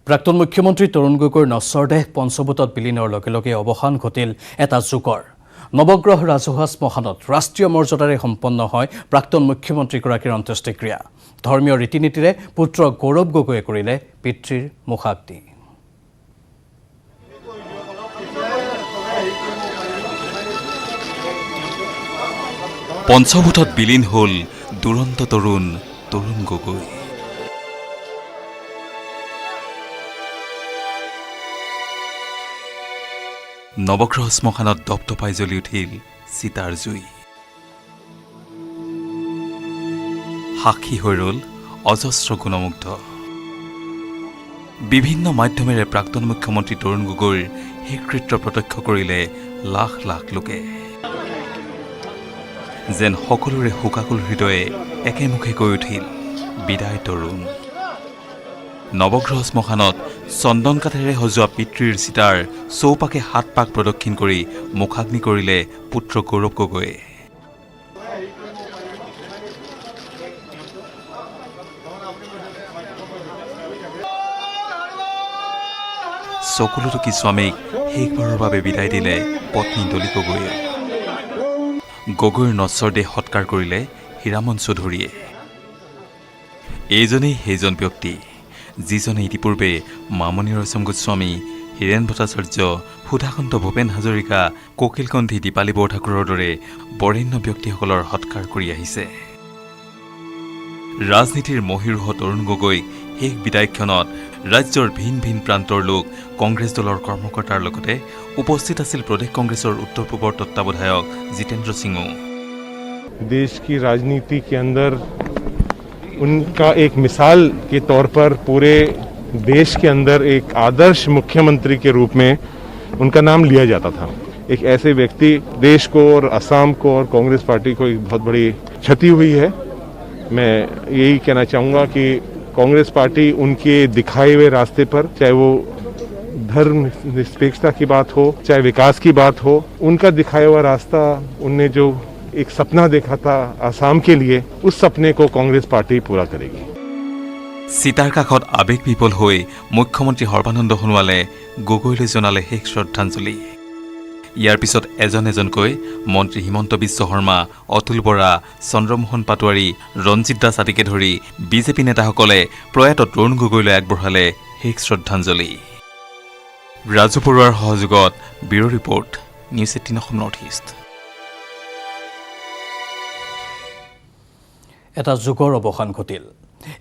প্ৰাক্তন মুখ্যমন্ত্ৰী তৰুণ গগৈৰ নশ্বৰদেহ পঞ্চভূতত বিলীনৰ লগে লগে অৱসান ঘটিল এটা যুগৰ। নৱগ্ৰহ ৰাজহুৱা শ্মশানত ৰাষ্ট্ৰীয় মৰ্যাদাৰে সম্পন্ন হয় প্ৰাক্তন মুখ্যমন্ত্ৰীগৰাকীৰ অন্ত্যেষ্টিক্ৰিয়া। ধৰ্মীয় ৰীতি নীতিৰে পুত্ৰ গৌৰৱ গগৈয়ে কৰিলে পিতৃৰ মুখাগ্নি। পঞ্চভূতত বিলীন হল দুৰন্ত তৰুণ গগৈ। নৱগ্ৰহ শ্মশানত দপদপাই জ্বলি উঠিল চিতাৰ জুই। সাক্ষী হৈ ৰল অজস্ৰ গুণমুগ্ধ। বিভিন্ন মাধ্যমেৰে প্ৰাক্তন মুখ্যমন্ত্ৰী তৰুণ গগৈৰ শেষকৃত্য প্ৰত্যক্ষ কৰিলে লাখ লাখ লোকে। যেন সকলোৰে শোকাকুল হৃদয়ে একেমুখে কৈ উঠিল বিদায় তৰুণ। নৱগ্ৰহ শ্মশানত চন্দন কাঠেৰে সজোৱা পিতৃৰ চিতাৰ চৌপাকে ৭ পাক প্ৰদক্ষিণ কৰি মুখাগ্নি কৰিলে পুত্ৰ গৌৰৱ গগৈয়ে। চকুলোটুকি স্বামীক শেষবাৰৰ বাবে বিদায় দিলে পত্নী দলি গগৈয়ে। গগৈৰ নশ্বৰদেহ সৎকাৰ কৰিলে হীৰামন চৌধুৰীয়ে। এইজনেই সেইজন ব্যক্তি যিজনে ইতিপূৰ্বে মামণি ৰয়ছম গোস্বামী, হীৰেণ ভট্টাচাৰ্য, সুধাকান্ত ভূপেন হাজৰিকা, ককিলকণ্ঠী দীপালী বৰঠাকুৰৰ দৰে বৰেণ্য ব্যক্তিসকলৰ সৎকাৰ কৰি আহিছে। ৰাজনীতিৰ মহীৰূহ তৰুণ গগৈক শেষ বিদায়ক্ষণত ৰাজ্যৰ ভিন ভিন প্ৰান্তৰ লোক, কংগ্ৰেছ দলৰ কৰ্মকৰ্তাৰ লগতে উপস্থিত আছিল প্ৰদেশ কংগ্ৰেছৰ উত্তৰ পূবৰ তত্ত্বাৱধায়ক জিতেন্দ্ৰ সিঙো। देश की राजनीति के अंदर उनका एक मिसाल के तौर पर पूरे देश के अंदर एक आदर्श मुख्यमंत्री के रूप में उनका नाम लिया जाता था। एक ऐसे व्यक्ति देश को और असम को और कांग्रेस पार्टी को एक बहुत बड़ी क्षति हुई है। मैं यही कहना चाहूँगा कि कांग्रेस पार्टी उनके दिखाए हुए रास्ते पर, चाहे वो धर्म निरपेक्षता की बात हो, चाहे विकास की बात हो, उनका दिखाया हुआ रास्ता, उनने जो एक सपना देखा था आसाम के लिए, उस सपने को कांग्रेस पार्टी पूरा करेगी। চিতাৰ কাষত আৱেগ বিপল হৈ মুখ্যমন্ত্ৰী সৰ্বানন্দ সোণোৱালে গগৈলৈ জনালে শেষ শ্ৰদ্ধাঞ্জলি। ইয়াৰ পিছত এজন এজনকৈ মন্ত্ৰী হিমন্ত বিশ্ব শৰ্মা, অতুল বৰা, চন্দ্ৰমোহন পাটোৱাৰী, ৰঞ্জিত দাস আদিকে ধৰি বিজেপি নেতাসকলে প্ৰয়াত তৰুণ গগৈলৈ আগবঢ়ালে শেষ শ্ৰদ্ধাঞ্জলি। ৰাজু বৰুৱাৰ সহযোগত bureau' report, news 18 Assam north east. এটা যুগৰ অৱসান ঘটিল।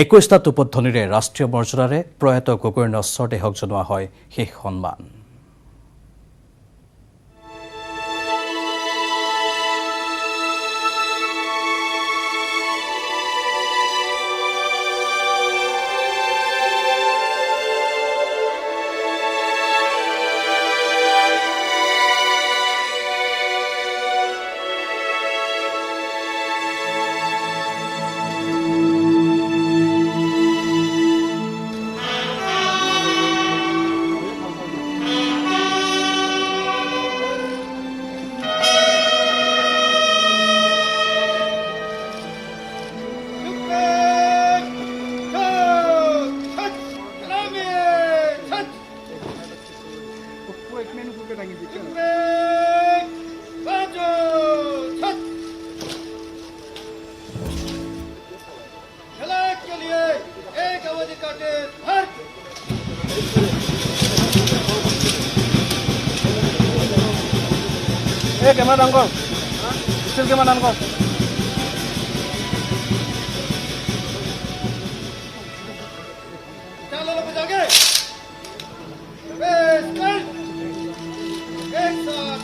21টা টোপধ্বনিৰে ৰাষ্ট্ৰীয় মৰ্যাদাৰে প্ৰয়াত গগৈৰ নশ্বৰদেহক জনোৱা হয় শেষ সন্মান। कैमरा डाउन कर, स्टिल कैमरा डाउन कर। चलो लोग जागे, बेस कर, एक साथ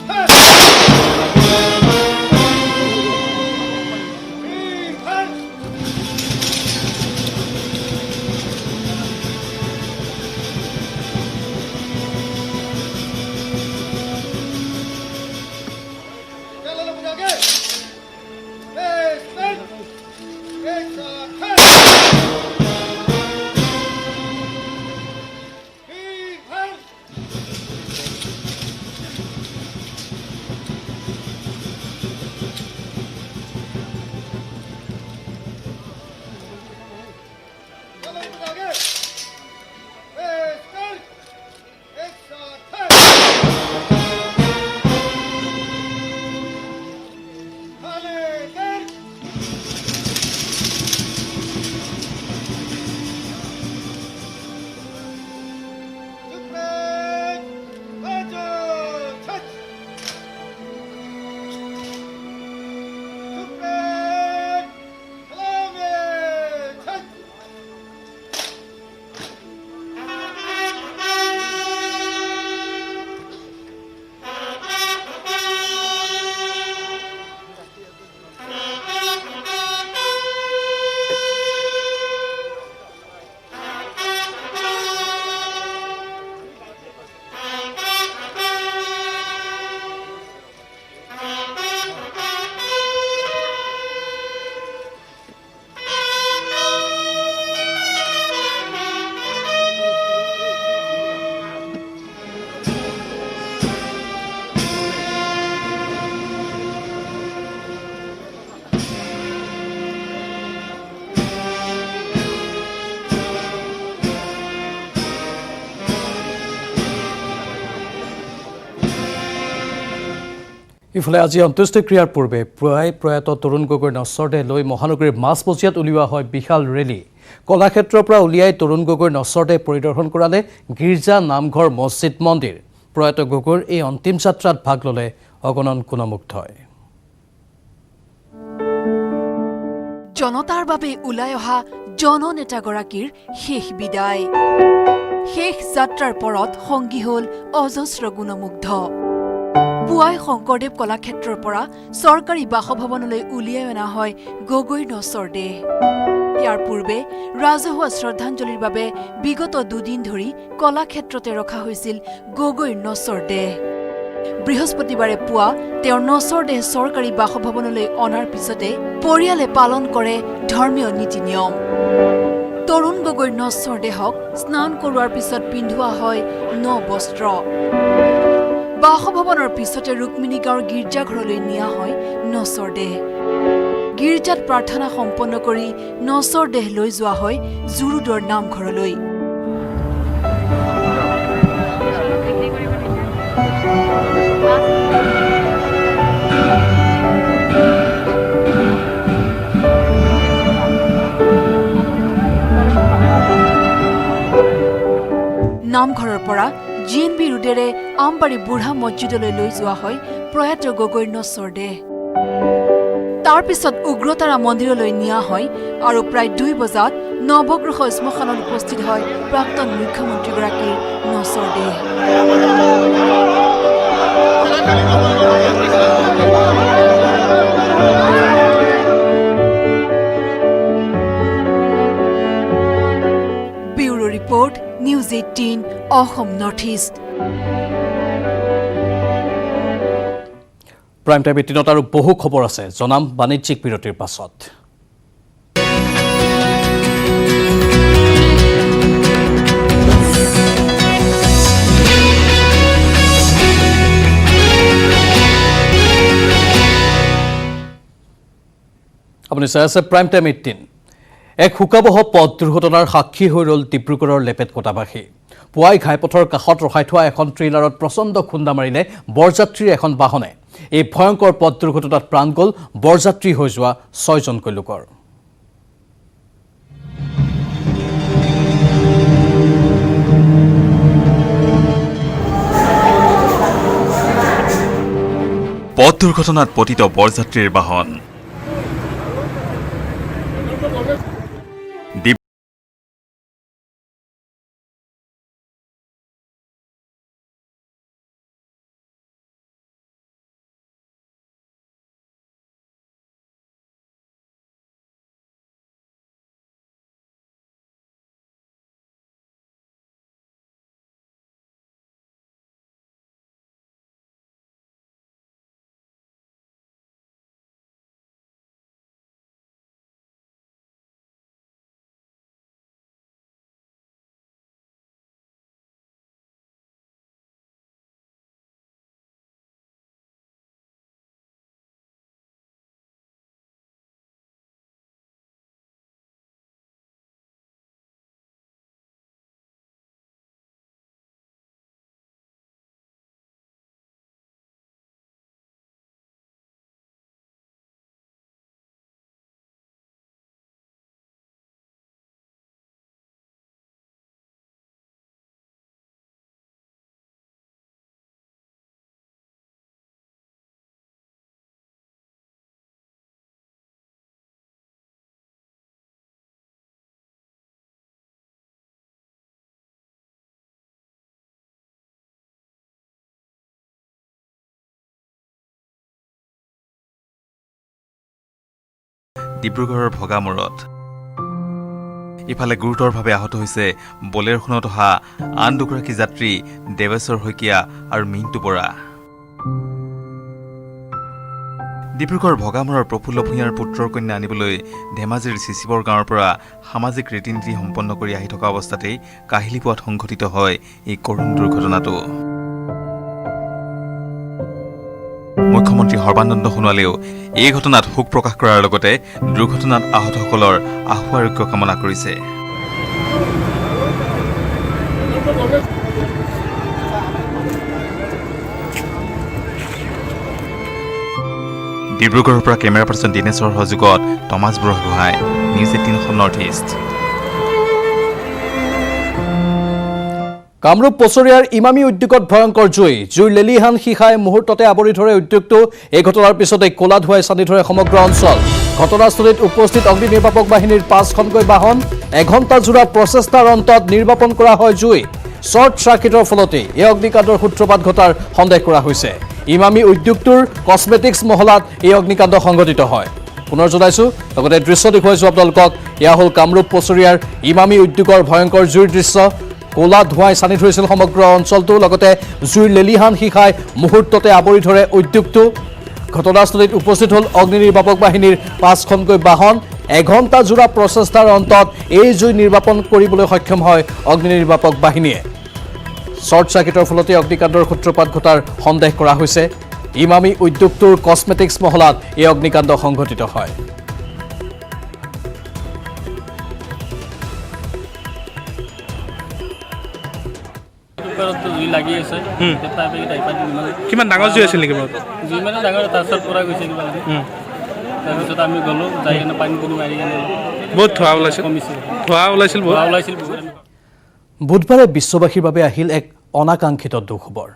ইফালে আজি অন্ত্যেষ্টিক্ৰিয়াৰ পূৰ্বে পুৱাই প্ৰয়াত তৰুণ গগৈৰ নশ্বৰ লৈ মহানগৰীৰ মাজমজিয়াত উলিওৱা হয় বিশাল ৰেলী কলাক্ষেত্ৰৰ পৰা উলিয়াই তৰুণ গগৈৰ নশ্বৰ পৰিদৰ্শন কৰালে গীৰ্জা নামঘৰ মছজিদ মন্দিৰ প্ৰয়াত গগৈৰ এই অন্তিম যাত্ৰাত ভাগ ল'লে অগণন গুণমুগ্ধই জনতাৰ বাবে ওলাই অহা জননেতাগৰাকীৰ শেষ বিদায় শেষ যাত্ৰাৰ পৰত সংগী হ'ল অজস্ৰ গুণমুগ্ধ পুৱাই শংকৰদেৱ কলাক্ষেত্ৰৰ পৰা চৰকাৰী বাসভৱনলৈ উলিয়াই অনা হয় গগৈৰ নশ্বৰ দেহ ইয়াৰ পূৰ্বে ৰাজহুৱা শ্ৰদ্ধাঞ্জলিৰ বাবে বিগত দুদিন ধৰি কলাক্ষেত্ৰতে ৰখা হৈছিল গগৈৰ নশ্বৰ দেহ বৃহস্পতিবাৰে পুৱা তেওঁৰ নশ্বৰ দেহ চৰকাৰী বাসভৱনলৈ অনাৰ পিছতে পৰিয়ালে পালন কৰে ধৰ্মীয় নীতি নিয়ম তৰুণ গগৈৰ নশ্বৰ দেহক স্নান কৰোৱাৰ পিছত পিন্ধোৱা হয় ন বস্ত্ৰ বাসভৱনৰ পিছতে ৰুক্মিণী গাঁৱৰ গীৰ্জাঘৰলৈ নিয়া হয় নশ্বৰ দেহ গীৰ্জাত প্ৰাৰ্থনা সম্পন্ন কৰি নশ্বৰ দেহ লৈ যোৱা হয় জুৰুডৰ নামঘৰলৈ নামঘৰৰ পৰা GNB ৰোডেৰে আমবাৰী বুঢ়া মছজিদলৈ লৈ যোৱা হয় প্ৰয়াত গগৈৰ নশ্বৰ দেহ তাৰ পিছত উগ্ৰতাৰা মন্দিৰলৈ নিয়া হয় আৰু প্ৰায় 2 বজাত নৱগ্ৰহ শ্মশানত উপস্থিত হয় প্ৰাক্তন মুখ্যমন্ত্ৰীগৰাকীৰ নশ্বৰ দেহ bureau report news 18 Assam north east prime time 18 আৰু বহু খবৰ আছে জনাম বাণিজ্যিক বিৰতিৰ পাছত আপুনি চাই আছে প্ৰাইম টাইম 18 এক হুকাবহ পথ দুৰ্ঘটনাৰ সাক্ষী হৈ ৰল ডিব্ৰুগড়ৰ লেপেটকটাবাসী পুৱাই ঘাইপথৰ কাষত ৰখাই থোৱা এখন ট্ৰেইলাৰত প্ৰচণ্ড খুন্দা মাৰিলে বৰযাত্ৰীৰ এখন বাহনে এই ভয়ংকৰ পথ দুৰ্ঘটনাত প্ৰাণ গ'ল বৰযাত্ৰী হৈ যোৱা 6জনকৈ লোকৰ পথ দুৰ্ঘটনাত পতিত বৰযাত্ৰীৰ বাহন ডিব্ৰুগড়ৰ ভগামূৰত ইফালে গুৰুতৰভাৱে আহত হৈছে বলেৰখনত অহা আন দুগৰাকী যাত্ৰী দেৱেশ্বৰ শইকীয়া আৰু মিণ্টু বৰা ডিব্ৰুগড় ভগামূৰৰ প্ৰফুল্ল ভূঞাৰ পুত্ৰৰ কন্যা আনিবলৈ ধেমাজিৰ চিচিবৰ গাঁৱৰ পৰা সামাজিক ৰীতি নীতি সম্পন্ন কৰি আহি থকা অৱস্থাতেই কাহিলিপুৱাত সংঘটিত হয় এই কৰুণ দুৰ্ঘটনাটো মুখ্যমন্ত্ৰী সৰ্বানন্দ সোণোৱালেও এই ঘটনাত শোক প্ৰকাশ কৰাৰ লগতে দুৰ্ঘটনাত আহতসকলৰ আশু আৰোগ্য কামনা কৰিছে ডিব্ৰুগড়ৰ পৰা কেমেৰা পাৰ্চন দিনেশৰ সহযোগত Thomas Buragohain news 18 Assam north east. Kamrup পচৰিয়াৰ ইমামী উদ্যোগত ভয়ংকৰ জুইৰ লেলিহান শিখাই মুহূৰ্ততে আৱৰি ধৰে উদ্যোগটো। এই ঘটনাৰ পিছতে ক'লা ধোঁৱাই চানি ধৰে সমগ্ৰ অঞ্চল। ঘটনাস্থলীত উপস্থিত অগ্নি নিৰ্বাপক বাহিনীৰ 5খনকৈ বাহন। এঘণ্টাজোৰা প্ৰচেষ্টাৰ অন্তত নিৰ্বাপন কৰা হয় জুই। শ্বৰ্ট চাৰ্কিটৰ ফলতে এই অগ্নিকাণ্ডৰ সূত্ৰপাত ঘটাৰ সন্দেহ কৰা হৈছে। ইমামী উদ্যোগটোৰ কছমেটিক্স মহলাত এই অগ্নিকাণ্ড সংঘটিত হয়। পুনৰ জনাইছোঁ, লগতে দৃশ্য দেখুৱাইছোঁ আপোনালোকক। এয়া হ'ল কামৰূপ পচৰিয়াৰ ইমামী উদ্যোগৰ ভয়ংকৰ জুইৰ দৃশ্য। ক'লা ধোঁৱাই চানি ধৰিছিল সমগ্ৰ অঞ্চলটো, লগতে জুইৰ লেলিহান শিখাই মুহূৰ্ততে আৱৰি ধৰে উদ্যোগটো। ঘটনাস্থলীত উপস্থিত হ'ল অগ্নি নিৰ্বাপক বাহিনীৰ 5খনকৈ বাহন। এঘণ্টাজোৰা প্ৰচেষ্টাৰ অন্তত এই জুই নিৰ্বাপন কৰিবলৈ সক্ষম হয় অগ্নি নিৰ্বাপক বাহিনীয়ে। শ্বৰ্ট চাৰ্কিটৰ ফলতে অগ্নিকাণ্ডৰ সূত্ৰপাত ঘটাৰ সন্দেহ কৰা হৈছে। ইমামী উদ্যোগটোৰ কছমেটিক্স মহলাত এই অগ্নিকাণ্ড সংঘটিত হয়। জুই লাগি আছে কিমান ডাঙৰ জুই আছিল নেকি বাৰু? জুই মানে ডাঙৰ, তাৰপিছত পৰা গৈছে কিবা তাৰপিছত আমি গ'লোঁ, যাই কিনে পানী মাৰি কিনে বহুত ধোঁৱা ওলাইছিল, ওলাইছিল বহুত। বুধবাৰে বিশ্ববাসীৰ বাবে আহিল এক অনাকাংক্ষিত দুখবৰ।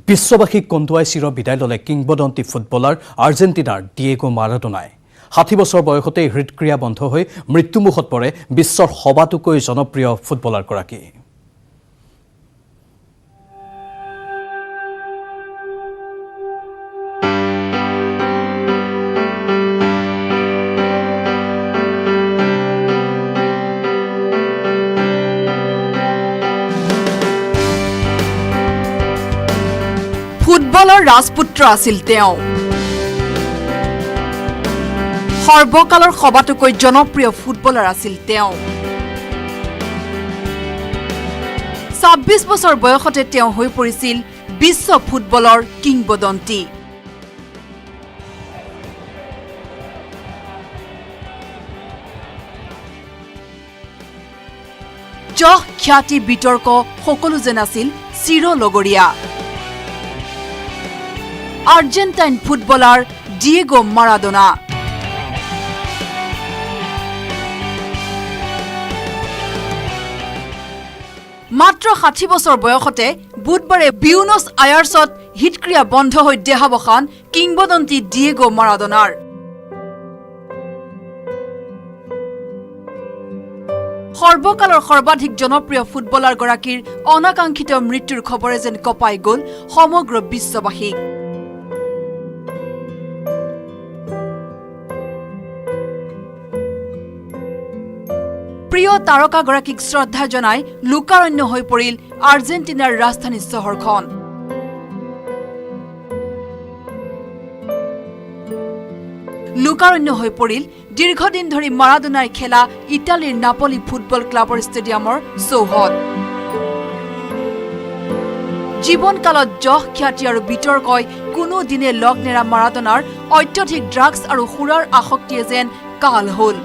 বিশ্ববাসীক কন্দুৱাই চিৰ বিদায় ল'লে কিংবদন্তি ফুটবলাৰ আৰ্জেণ্টিনাৰ ডিয়েগো মাৰাডোনাই। 60 বছৰ বয়সতেই হৃদক্ৰিয়া বন্ধ হৈ মৃত্যুমুখত পৰে বিশ্বৰ সবাতোকৈ জনপ্ৰিয় ফুটবলাৰগৰাকী। ফুটবলৰ ৰাজপুত্ৰ আছিল তেওঁ। সৰ্বকালৰ সবাতোকৈ জনপ্ৰিয় ফুটবলাৰ আছিল তেওঁ। 26 বছৰ বয়সতে তেওঁ হৈ পৰিছিল বিশ্ব ফুটবলৰ কিংবদন্তি। যশ খ্যাতি বিতৰ্ক সকলো যেন আছিল চিৰলগৰীয়া। Argentine footballer Diego Maradona. মাত্ৰ 60 বছৰ বয়সতে বুধবাৰে বিউনছ আয়াৰ্ছত হৃদক্ৰিয়া বন্ধ হৈ দেহাৱসান কিংবদন্তি ডিয়েগো মাৰাডোনাৰ। সৰ্বকালৰ সৰ্বাধিক জনপ্ৰিয় ফুটবলাৰগৰাকীৰ অনাকাংক্ষিত মৃত্যুৰ খবৰে যেন কঁপাই গ'ল সমগ্ৰ বিশ্ববাসীক। প্ৰিয় তাৰকাগৰাকীক শ্ৰদ্ধা জনাই লোকাৰণ্য হৈ পৰিল আৰ্জেণ্টিনাৰ ৰাজধানী চহৰখন। লোকাৰণ্য হৈ পৰিল দীৰ্ঘদিন ধৰি মাৰাডোনাই খেলা ইটালীৰ নাপলি ফুটবল ক্লাবৰ ষ্টেডিয়ামৰ চৌহদ। জীৱনকালত যশ খ্যাতি আৰু বিতৰ্কই কোনো দিনে লগ নেৰা মাৰাডোনাৰ অত্যধিক ড্ৰাগছ আৰু সুৰাৰ আসক্তিয়ে যেন কাল হ'ল।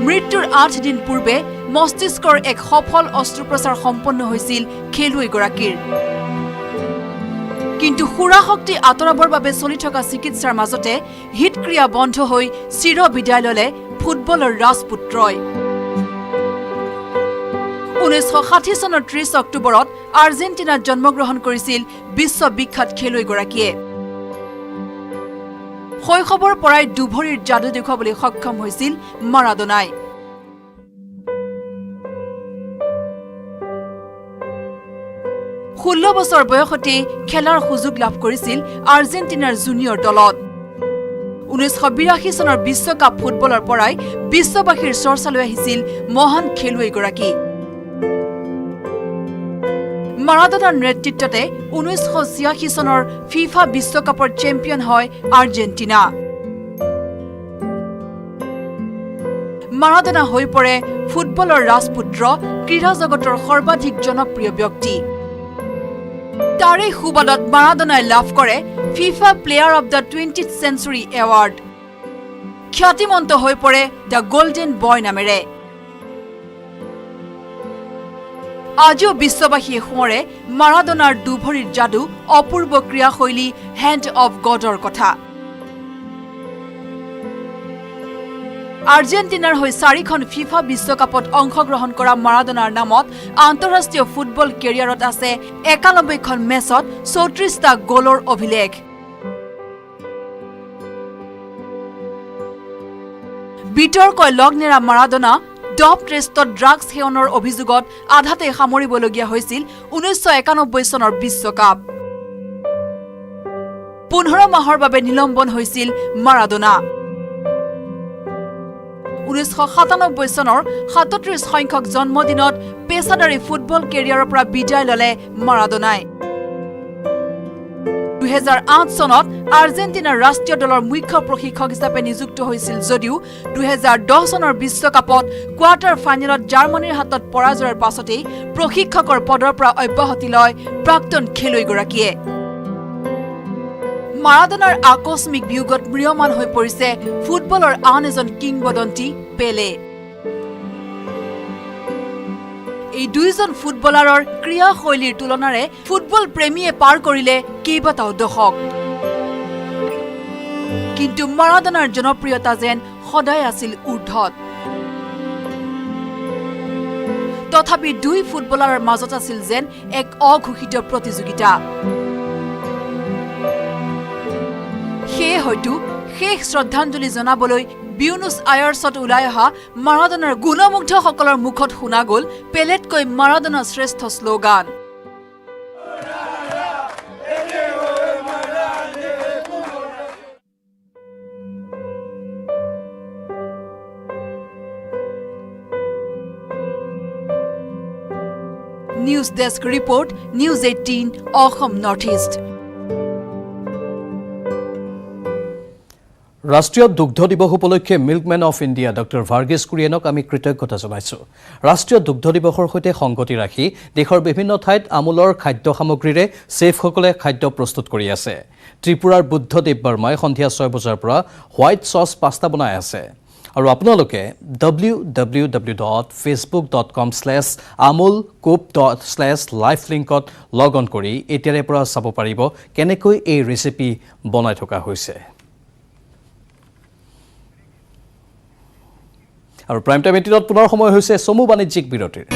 মৃত্যুৰ 8 দিন পূৰ্বে মস্তিষ্কৰ এক সফল অস্ত্ৰোপচাৰ সম্পন্ন হৈছিল খেলুৱৈগৰাকীৰ। কিন্তু সুৰাশক্তি আঁতৰাবৰ বাবে চলি থকা চিকিৎসাৰ মাজতে হৃদক্ৰিয়া বন্ধ হৈ চিৰ বিদায় ল'লে ফুটবলৰ ৰাজপুত্ৰই। 1960 চনৰ 30 অক্টোবৰত আৰ্জেণ্টিনাত জন্মগ্ৰহণ কৰিছিল বিশ্ববিখ্যাত খেলুৱৈগৰাকীয়ে। শৈশৱৰ পৰাই দুভৰিৰ যাদু দেখুৱাবলৈ সক্ষম হৈছিল মাৰাডোনাই। ষোল্ল বছৰ বয়সতে খেলাৰ সুযোগ লাভ কৰিছিল আৰ্জেণ্টিনাৰ জুনিয়ৰ দলত। 1982 চনৰ বিশ্বকাপ ফুটবলৰ পৰাই বিশ্ববাসীৰ চৰ্চালৈ আহিছিল মহান খেলুৱৈগৰাকী। মাৰাডোনাৰ নেতৃত্বতে 1986 চনৰ ফিফা বিশ্বকাপৰ চেম্পিয়ন হয় আৰ্জেণ্টিনা। মাৰাডোনা হৈ পৰে ফুটবলৰ ৰাজপুত্ৰ, ক্ৰীড়া জগতৰ সৰ্বাধিক জনপ্ৰিয় ব্যক্তি। তাৰে সুবাদত মাৰাডোনাই লাভ কৰে FIFA player of the 20th century award. খ্যাতিমন্ত হৈ পৰে দ্য গল্ডেন বয় নামেৰে। আজিও বিশ্ববাসীয়ে সোঁৱৰে মাৰাডোনাৰ দুভৰিৰ যাদু অপূৰ্ব ক্ৰীড়াশৈলী হেণ্ড অৱ গডৰ কথা আৰ্জেণ্টিনাৰ হৈ 4খন ফিফা বিশ্বকাপত অংশগ্ৰহণ কৰা মাৰাডোনাৰ নামত আন্তঃৰাষ্ট্ৰীয় ফুটবল কেৰিয়াৰত আছে 91খন মেচত 34টা গ'লৰ অভিলেখ বিতৰ্কই লগ নেৰা মাৰাডোনা ডপ টেষ্টত ড্ৰাগছ সেৱনৰ অভিযোগত আধাতে সামৰিবলগীয়া হৈছিল 1991 চনৰ বিশ্বকাপ 15 মাহৰ বাবে নিলম্বন হৈছিল মাৰাডোনা 1997 চনৰ 37 সংখ্যক জন্মদিনত পেছাদাৰী ফুটবল কেৰিয়াৰৰ পৰা বিদায় ললে মাৰাডোনাই 2008 চনত আৰ্জেণ্টিনাৰ ৰাষ্ট্ৰীয় দলৰ মুখ্য প্ৰশিক্ষক হিচাপে নিযুক্ত হৈছিল যদিও 2010 চনৰ বিশ্বকাপত কোৱাৰ্টাৰ ফাইনেলত জাৰ্মানীৰ হাতত পৰাজয়ৰ পাছতেই প্ৰশিক্ষকৰ পদৰ পৰা অব্যাহতি লয় প্ৰাক্তন খেলুৱৈগৰাকীয়ে মাৰাডোনাৰ আকস্মিক বিয়োগত ম্ৰিয়মান হৈ পৰিছে ফুটবলৰ আন এজন কিংবদন্তি পেলে এই দুইজন ফুটবলাৰৰ ক্ৰীড়াশৈলীৰ তুলনাৰে ফুটবল প্ৰেমীয়ে পাৰ কৰিলে কেইবাটাও দশক কিন্তু মাৰাডোনাৰ জনপ্ৰিয়তা যেন সদায় আছিল ঊৰ্ধত তথাপি দুই ফুটবলাৰৰ মাজত আছিল যেন এক অঘোষিত প্ৰতিযোগিতা সেয়ে হয়তো শেষ শ্ৰদ্ধাঞ্জলি জনাবলৈ বিউনোছ আয়াৰ্ছত ওলাই অহা মাৰাডোনাৰ গুণমুগ্ধসকলৰ মুখত শুনা গ'ল পেলেতকৈ মাৰাডোনা শ্ৰেষ্ঠ slogan news desk report news 18 Assam north east ৰাষ্ট্ৰীয় দুগ্ধ দিৱস উপলক্ষে milkmen of India doctor Verghese কুৰিয়েনক আমি কৃতজ্ঞতা জনাইছো ৰাষ্ট্ৰীয় দুগ্ধ দিৱসৰ সৈতে সংগতি ৰাখি দেশৰ বিভিন্ন ঠাইত আমুলৰ খাদ্য সামগ্ৰীৰে চেফসকলে খাদ্য প্ৰস্তুত কৰি আছে ত্ৰিপুৰাৰ বুদ্ধদেৱ বৰ্মাই সন্ধিয়া 6 বজাৰ পৰা হোৱাইট চচ পাস্তা বনাই আছে আৰু আপোনালোকে www.facebook.com/amulcoop.live লিংকত লগ অন কৰি এতিয়াৰে পৰা চাব পাৰিব কেনেকৈ এই ৰেচিপি বনাই থকা হৈছে আৰু প্ৰাইম টাইম 18ত পুনৰ সময় হৈছে চমু বাণিজ্যিক বিৰতিৰ